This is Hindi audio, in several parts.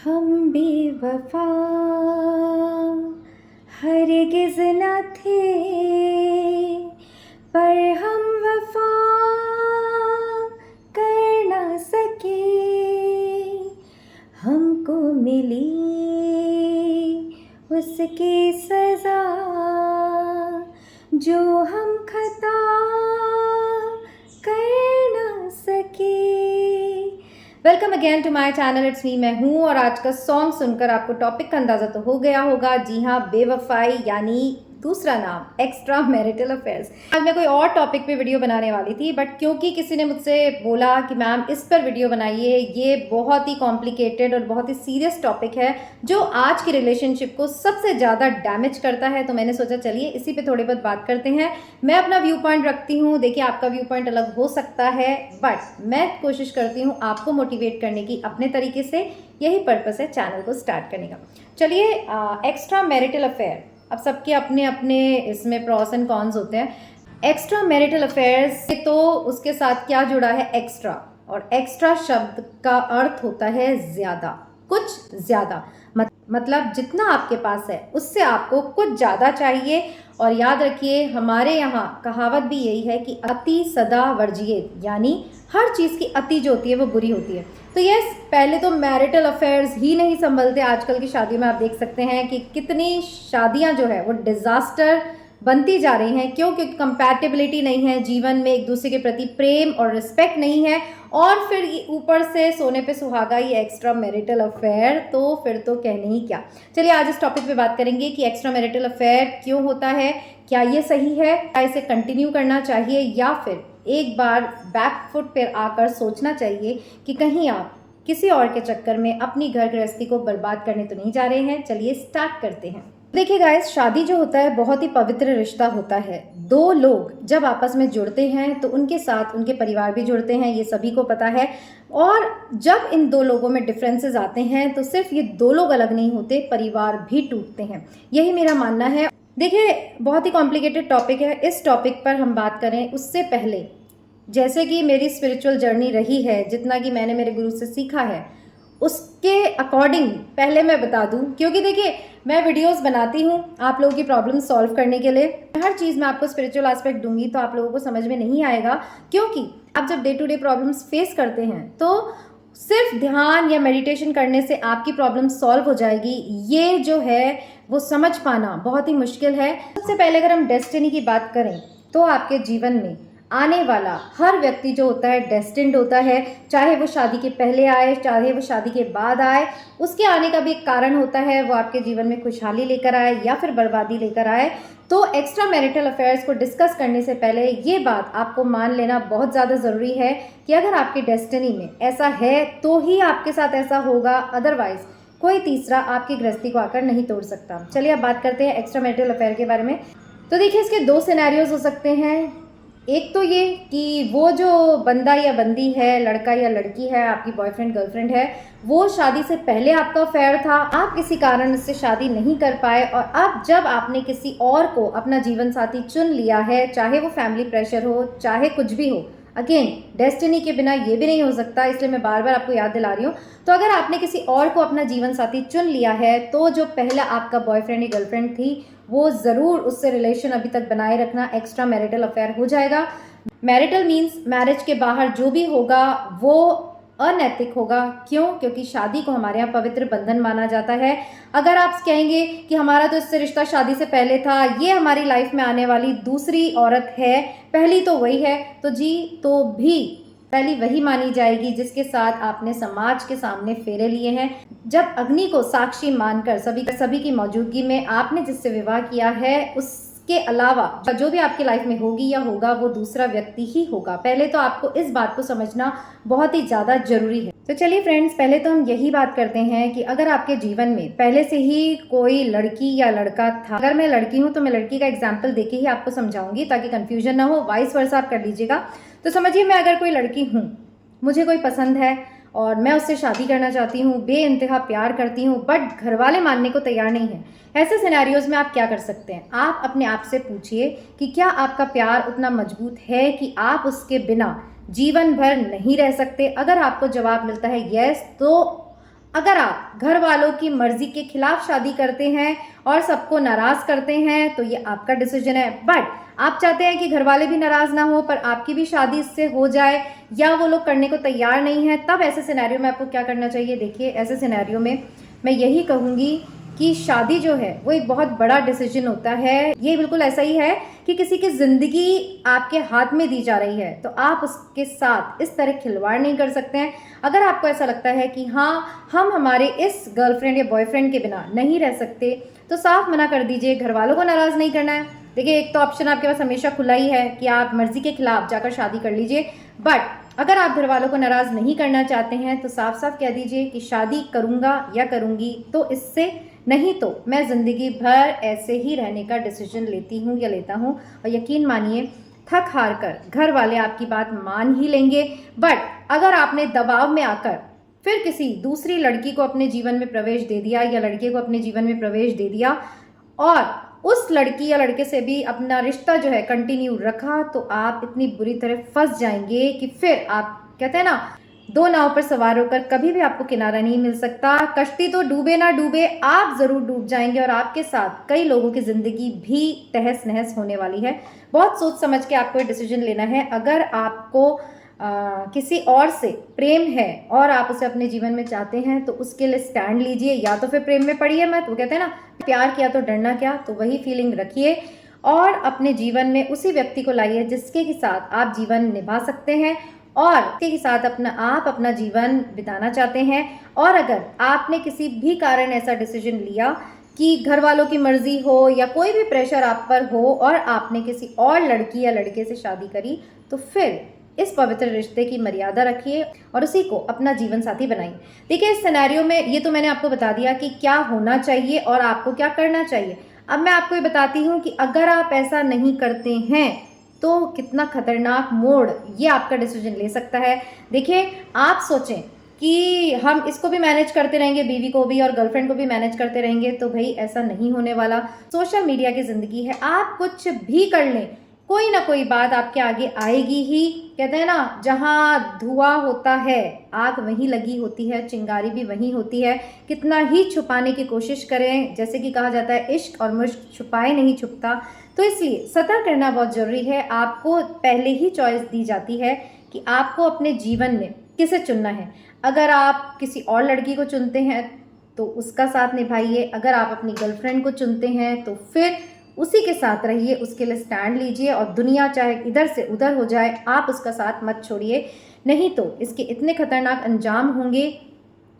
हम बेवफा हरगिज़ न थे, पर हम वफा कर न सके। हमको मिली उसकी सज़ा, जो हम खता कर न सके। Welcome again to my channel, it's me, मैं हूँ। और आज का सॉन्ग सुनकर आपको टॉपिक का अंदाज़ा तो हो गया होगा। जी हाँ, बेवफाई यानी दूसरा नाम एक्स्ट्रा मैरिटल अफेयर्स। आज मैं कोई और टॉपिक पे वीडियो बनाने वाली थी, बट क्योंकि किसी ने मुझसे बोला कि मैम इस पर वीडियो बनाइए, ये बहुत ही कॉम्प्लिकेटेड और बहुत ही सीरियस टॉपिक है जो आज की रिलेशनशिप को सबसे ज़्यादा डैमेज करता है, तो मैंने सोचा चलिए इसी पे थोड़ी बहुत बात करते हैं। मैं अपना व्यू पॉइंट रखती हूँ, देखिए आपका व्यू पॉइंट अलग हो सकता है, बट मैं कोशिश करती हूँ आपको मोटिवेट करने की अपने तरीके से। यही पर्पस है चैनल को स्टार्ट करने का। चलिए, एक्स्ट्रा मैरिटल अफेयर, अब सबके अपने अपने इसमें प्रॉस एंड कॉन्स होते हैं। एक्स्ट्रा मैरिटल अफेयर्स तो उसके साथ क्या जुड़ा है, एक्स्ट्रा, और एक्स्ट्रा शब्द का अर्थ होता है ज्यादा, कुछ ज्यादा। मतलब जितना आपके पास है उससे आपको कुछ ज्यादा चाहिए। और याद रखिए, हमारे यहाँ कहावत भी यही है कि अति सदा वर्जिए, यानी हर चीज़ की अति जो होती है वो बुरी होती है। तो यस, पहले तो मैरिटल अफेयर्स ही नहीं संभलते। आजकल की शादियों में आप देख सकते हैं कि कितनी शादियां जो है वो डिजास्टर बनती जा रही हैं। क्यों? क्योंकि कंपैटिबिलिटी नहीं है जीवन में, एक दूसरे के प्रति प्रेम और रिस्पेक्ट नहीं है, और फिर ऊपर से सोने पे सुहागा ये एक्स्ट्रा मैरिटल अफेयर, तो फिर तो कहने ही क्या। चलिए आज इस टॉपिक पे बात करेंगे कि एक्स्ट्रा मैरिटल अफेयर क्यों होता है, क्या ये सही है, क्या इसे कंटिन्यू करना चाहिए, या फिर एक बार बैक फुट पर आकर सोचना चाहिए कि कहीं आप किसी और के चक्कर में अपनी घर गृहस्थी को बर्बाद करने तो नहीं जा रहे हैं। चलिए स्टार्ट करते हैं। देखिए गाइस, शादी जो होता है बहुत ही पवित्र रिश्ता होता है। दो लोग जब आपस में जुड़ते हैं तो उनके साथ उनके परिवार भी जुड़ते हैं, ये सभी को पता है। और जब इन दो लोगों में डिफरेंसेस आते हैं तो सिर्फ ये दो लोग अलग नहीं होते, परिवार भी टूटते हैं। यही मेरा मानना है। देखिए, बहुत ही कॉम्प्लिकेटेड टॉपिक है। इस टॉपिक पर हम बात करें उससे पहले, जैसे कि मेरी स्पिरिचुअल जर्नी रही है, जितना कि मैंने मेरे गुरु से सीखा है, उसके अकॉर्डिंग पहले मैं बता दूं, क्योंकि देखिए मैं वीडियोस बनाती हूं आप लोगों की प्रॉब्लम सॉल्व करने के लिए। हर चीज़ में आपको स्पिरिचुअल एस्पेक्ट दूंगी तो आप लोगों को समझ में नहीं आएगा, क्योंकि आप जब day to day problems face करते हैं तो सिर्फ ध्यान या मेडिटेशन करने से आपकी प्रॉब्लम सॉल्व हो जाएगी, ये जो है वो समझ पाना बहुत ही मुश्किल है। सबसे पहले अगर हम डेस्टिनी की बात करें तो आपके जीवन में आने वाला हर व्यक्ति जो होता है डेस्टिन्ड होता है, चाहे वो शादी के पहले आए चाहे वो शादी के बाद आए। उसके आने का भी एक कारण होता है, वो आपके जीवन में खुशहाली लेकर आए या फिर बर्बादी लेकर आए। तो एक्स्ट्रा मैरिटल अफेयर्स को डिस्कस करने से पहले ये बात आपको मान लेना बहुत ज़्यादा ज़रूरी है कि अगर आपकी डेस्टिनी में ऐसा है तो ही आपके साथ ऐसा होगा, अदरवाइज कोई तीसरा आपकी गृहस्थी को आकर नहीं तोड़ सकता। चलिए अब बात करते हैं एक्स्ट्रा मैरिटल अफेयर के बारे में। तो देखिए, इसके दो सिनेरियोज हो सकते हैं। एक तो ये कि वो जो बंदा या बंदी है, लड़का या लड़की है, आपकी बॉयफ्रेंड गर्लफ्रेंड है, वो शादी से पहले आपका अफेयर था, आप किसी कारण उससे शादी नहीं कर पाए, और अब जब आपने किसी और को अपना जीवन साथी चुन लिया है, चाहे वो फैमिली प्रेशर हो चाहे कुछ भी हो, अगेन डेस्टिनी के बिना ये भी नहीं हो सकता, इसलिए मैं बार बार आपको याद दिला रही हूँ। तो अगर आपने किसी और को अपना जीवन साथी चुन लिया है तो जो पहला आपका बॉयफ्रेंड या गर्लफ्रेंड थी वो ज़रूर उससे रिलेशन अभी तक बनाए रखना एक्स्ट्रा मैरिटल अफेयर हो जाएगा। मैरिटल मीन्स मैरिज के बाहर जो भी होगा वो अनैतिक होगा। क्यों? क्योंकि शादी को हमारे यहाँ पवित्र बंधन माना जाता है। अगर आप कहेंगे कि हमारा तो इससे रिश्ता शादी से पहले था, ये हमारी लाइफ में आने वाली दूसरी औरत है, पहली तो वही है, तो जी तो भी पहली वही मानी जाएगी जिसके साथ आपने समाज के सामने फेरे लिए हैं। जब अग्नि को साक्षी मानकर सभी की मौजूदगी में आपने जिससे विवाह किया है, उसके अलावा जो भी आपकी लाइफ में होगी या होगा वो दूसरा व्यक्ति ही होगा। पहले तो आपको इस बात को समझना बहुत ही ज़्यादा जरूरी है। तो चलिए फ्रेंड्स, पहले तो हम यही बात करते हैं कि अगर आपके जीवन में पहले से ही कोई लड़की या लड़का था, अगर मैं लड़की हूँ तो मैं लड़की का एग्जाम्पल देके ही आपको समझाऊंगी ताकि कंफ्यूजन ना हो, वाइस वर्सा आप कर लीजिएगा। तो समझिए, मैं अगर कोई लड़की हूँ, मुझे कोई पसंद है और मैं उससे शादी करना चाहती हूँ, बेइंतहा प्यार करती हूँ, बट घर वाले मानने को तैयार नहीं हैं। ऐसे सिनेरियोज में आप क्या कर सकते हैं? आप अपने आप से पूछिए कि क्या आपका प्यार उतना मजबूत है कि आप उसके बिना जीवन भर नहीं रह सकते। अगर आपको जवाब मिलता है यस, तो अगर आप घर वालों की मर्जी के खिलाफ शादी करते हैं और सबको नाराज करते हैं तो ये आपका डिसीजन है। बट आप चाहते हैं कि घर वाले भी नाराज ना हो पर आपकी भी शादी इससे हो जाए, या वो लोग करने को तैयार नहीं है, तब ऐसे सिनेरियो में आपको क्या करना चाहिए। देखिए, ऐसे सिनेरियो में मैं यही कहूँगी कि शादी जो है वो एक बहुत बड़ा डिसीजन होता है। ये बिल्कुल ऐसा ही है कि किसी की ज़िंदगी आपके हाथ में दी जा रही है, तो आप उसके साथ इस तरह खिलवाड़ नहीं कर सकते हैं। अगर आपको ऐसा लगता है कि हाँ, हम हमारे इस गर्लफ्रेंड या बॉयफ्रेंड के बिना नहीं रह सकते, तो साफ मना कर दीजिए। घर वालों को नाराज़ नहीं करना है। देखिए, एक तो ऑप्शन आपके पास हमेशा खुला ही है कि आप मर्जी के खिलाफ जाकर शादी कर लीजिए। बट अगर आप घर वालों को नाराज़ नहीं करना चाहते हैं तो साफ साफ कह दीजिए कि शादी करूँगा या करूँगी तो इससे, नहीं तो मैं ज़िंदगी भर ऐसे ही रहने का डिसीजन लेती हूँ या लेता हूँ। और यकीन मानिए, थक हार कर घर वाले आपकी बात मान ही लेंगे। बट अगर आपने दबाव में आकर फिर किसी दूसरी लड़की को अपने जीवन में प्रवेश दे दिया या लड़के को अपने जीवन में प्रवेश दे दिया और उस लड़की या लड़के से भी अपना रिश्ता जो है कंटिन्यू रखा, तो आप इतनी बुरी तरह फंस जाएंगे कि फिर आप कहते हैं ना, दो नाव पर सवार होकर कभी भी आपको किनारा नहीं मिल सकता। कश्ती तो डूबे ना डूबे, आप जरूर डूब जाएंगे और आपके साथ कई लोगों की जिंदगी भी तहस नहस होने वाली है। बहुत सोच समझ के आपको ये डिसीजन लेना है। अगर आपको किसी और से प्रेम है और आप उसे अपने जीवन में चाहते हैं तो उसके लिए स्टैंड लीजिए, या तो फिर प्रेम में पड़िए मत। वो कहते हैं ना, प्यार किया तो डरना क्या, तो वही फीलिंग रखिए और अपने जीवन में उसी व्यक्ति को लाइए जिसके के साथ आप जीवन निभा सकते हैं और के साथ आप अपना जीवन बिताना चाहते हैं। और अगर आपने किसी भी कारण ऐसा डिसीजन लिया कि घर वालों की मर्जी हो या कोई भी प्रेशर आप पर हो और आपने किसी और लड़की या लड़के से शादी करी, तो फिर इस पवित्र रिश्ते की मर्यादा रखिए और उसी को अपना जीवन साथी बनाइए। देखिए, इस सिनेरियो में ये तो मैंने आपको बता दिया कि क्या होना चाहिए और आपको क्या करना चाहिए। अब मैं आपको ये बताती हूँ कि अगर आप ऐसा नहीं करते हैं तो कितना खतरनाक मोड़ ये आपका डिसीजन ले सकता है। देखिए, आप सोचें कि हम इसको भी मैनेज करते रहेंगे, बीवी को भी और गर्लफ्रेंड को भी मैनेज करते रहेंगे, तो भाई ऐसा नहीं होने वाला। सोशल मीडिया की ज़िंदगी है, आप कुछ भी कर लें, कोई ना कोई बात आपके आगे आएगी ही। कहते हैं ना, जहाँ धुआं होता है आग वहीं लगी होती है, चिंगारी भी वहीं होती है। कितना ही छुपाने की कोशिश करें, जैसे कि कहा जाता है इश्क और मुश्क छुपाए नहीं छुपता, तो इसलिए सतर्क रहना बहुत ज़रूरी है। आपको पहले ही चॉइस दी जाती है कि आपको अपने जीवन में किसे चुनना है। अगर आप किसी और लड़की को चुनते हैं तो उसका साथ निभाइए, अगर आप अपनी गर्लफ्रेंड को चुनते हैं तो फिर उसी के साथ रहिए, उसके लिए स्टैंड लीजिए और दुनिया चाहे इधर से उधर हो जाए, आप उसका साथ मत छोड़िए। नहीं तो इसके इतने खतरनाक अंजाम होंगे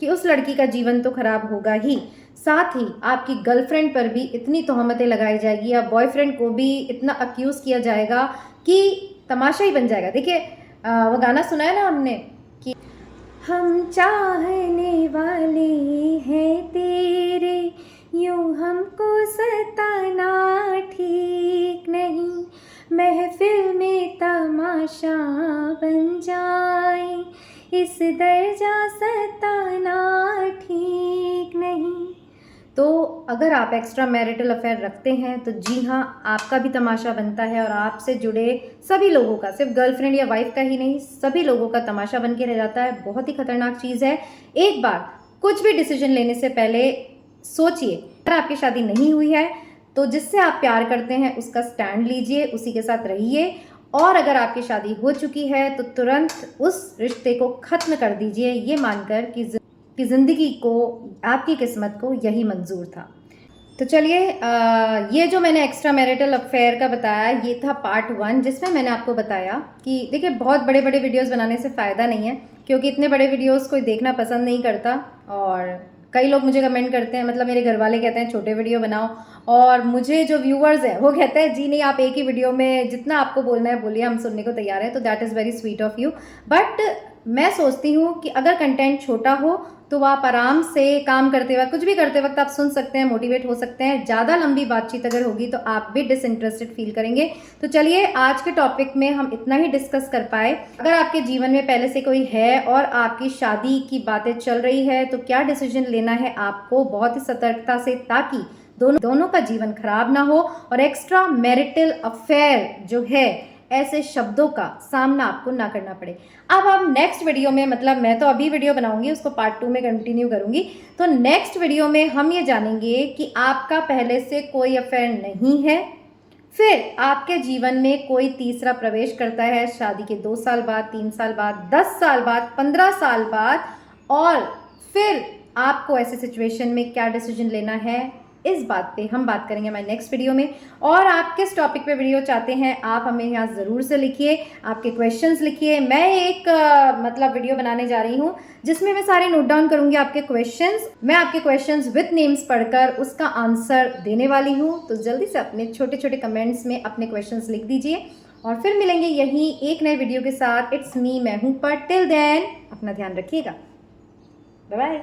कि उस लड़की का जीवन तो खराब होगा ही, साथ ही आपकी गर्लफ्रेंड पर भी इतनी तोहमतें लगाई जाएगी या बॉयफ्रेंड को भी इतना अक्यूज़ किया जाएगा कि तमाशा ही बन जाएगा। देखिए, वो गाना सुना है ना हमने कि हम चाहने वाले हैं तेरे, यूं हमको सताना ठीक नहीं, महफिल में तमाशा बन जाए, इस दर्जा सताना ठीक नहीं। तो अगर आप एक्स्ट्रा मैरिटल अफेयर रखते हैं तो जी हाँ, आपका भी तमाशा बनता है और आपसे जुड़े सभी लोगों का, सिर्फ गर्लफ्रेंड या वाइफ का ही नहीं, सभी लोगों का तमाशा बन के रह जाता है। बहुत ही खतरनाक चीज़ है। एक बार कुछ भी डिसीजन लेने से पहले सोचिए। अगर आपकी शादी नहीं हुई है तो जिससे आप प्यार करते हैं उसका स्टैंड लीजिए, उसी के साथ रहिए। और अगर आपकी शादी हो चुकी है तो तुरंत उस रिश्ते को ख़त्म कर दीजिए, ये मानकर कि ज़िंदगी को, आपकी किस्मत को यही मंजूर था। तो चलिए, ये जो मैंने एक्स्ट्रा मैरिटल अफेयर का बताया ये था पार्ट 1, जिसमें मैंने आपको बताया कि देखिए, बहुत बड़े बड़े वीडियोस बनाने से फ़ायदा नहीं है, क्योंकि इतने बड़े वीडियोस कोई देखना पसंद नहीं करता। और कई लोग मुझे कमेंट करते हैं, मतलब मेरे घर वाले कहते हैं छोटे वीडियो बनाओ, और मुझे जो व्यूअर्स हैं वो कहते हैं जी नहीं, आप एक ही वीडियो में जितना आपको बोलना है बोलिए, हम सुनने को तैयार हैं। तो that is very sweet of you. But मैं सोचती हूँ कि अगर कंटेंट छोटा हो तो आप आराम से काम करते वक्त, कुछ भी करते वक्त आप सुन सकते हैं, मोटिवेट हो सकते हैं। ज़्यादा लंबी बातचीत अगर होगी तो आप भी डिसइंटरेस्टेड फील करेंगे। तो चलिए, आज के टॉपिक में हम इतना ही डिस्कस कर पाए। अगर आपके जीवन में पहले से कोई है और आपकी शादी की बातें चल रही है तो क्या डिसीजन लेना है आपको बहुत ही सतर्कता से, ताकि दोनों का जीवन खराब ना हो और एक्स्ट्रा मैरिटल अफेयर जो है ऐसे शब्दों का सामना आपको ना करना पड़े। अब आप नेक्स्ट वीडियो में, मतलब मैं तो अभी वीडियो बनाऊंगी, उसको पार्ट 2 में कंटिन्यू करूंगी, तो नेक्स्ट वीडियो में हम ये जानेंगे कि आपका पहले से कोई अफेयर नहीं है, फिर आपके जीवन में कोई तीसरा प्रवेश करता है शादी के 2 साल बाद, 3 साल बाद, 10 साल बाद, 15 साल बाद, और फिर आपको ऐसे सिचुएशन में क्या डिसीजन लेना है, इस बात पे हम बात करेंगे हमारे नेक्स्ट वीडियो में। और आप किस टॉपिक पे वीडियो चाहते हैं आप हमें यहाँ ज़रूर से लिखिए, आपके क्वेश्चंस लिखिए। मैं एक मतलब वीडियो बनाने जा रही हूँ जिसमें मैं सारे नोट डाउन करूँगी आपके क्वेश्चंस। मैं आपके क्वेश्चंस विथ नेम्स पढ़कर उसका आंसर देने वाली हूँ, तो जल्दी से अपने छोटे छोटे कमेंट्स में अपने क्वेश्चंस लिख दीजिए और फिर मिलेंगे यहीं एक नए वीडियो के साथ। इट्स मी, मैं हूँ, पर टिल देन अपना ध्यान रखिएगा। Bye bye.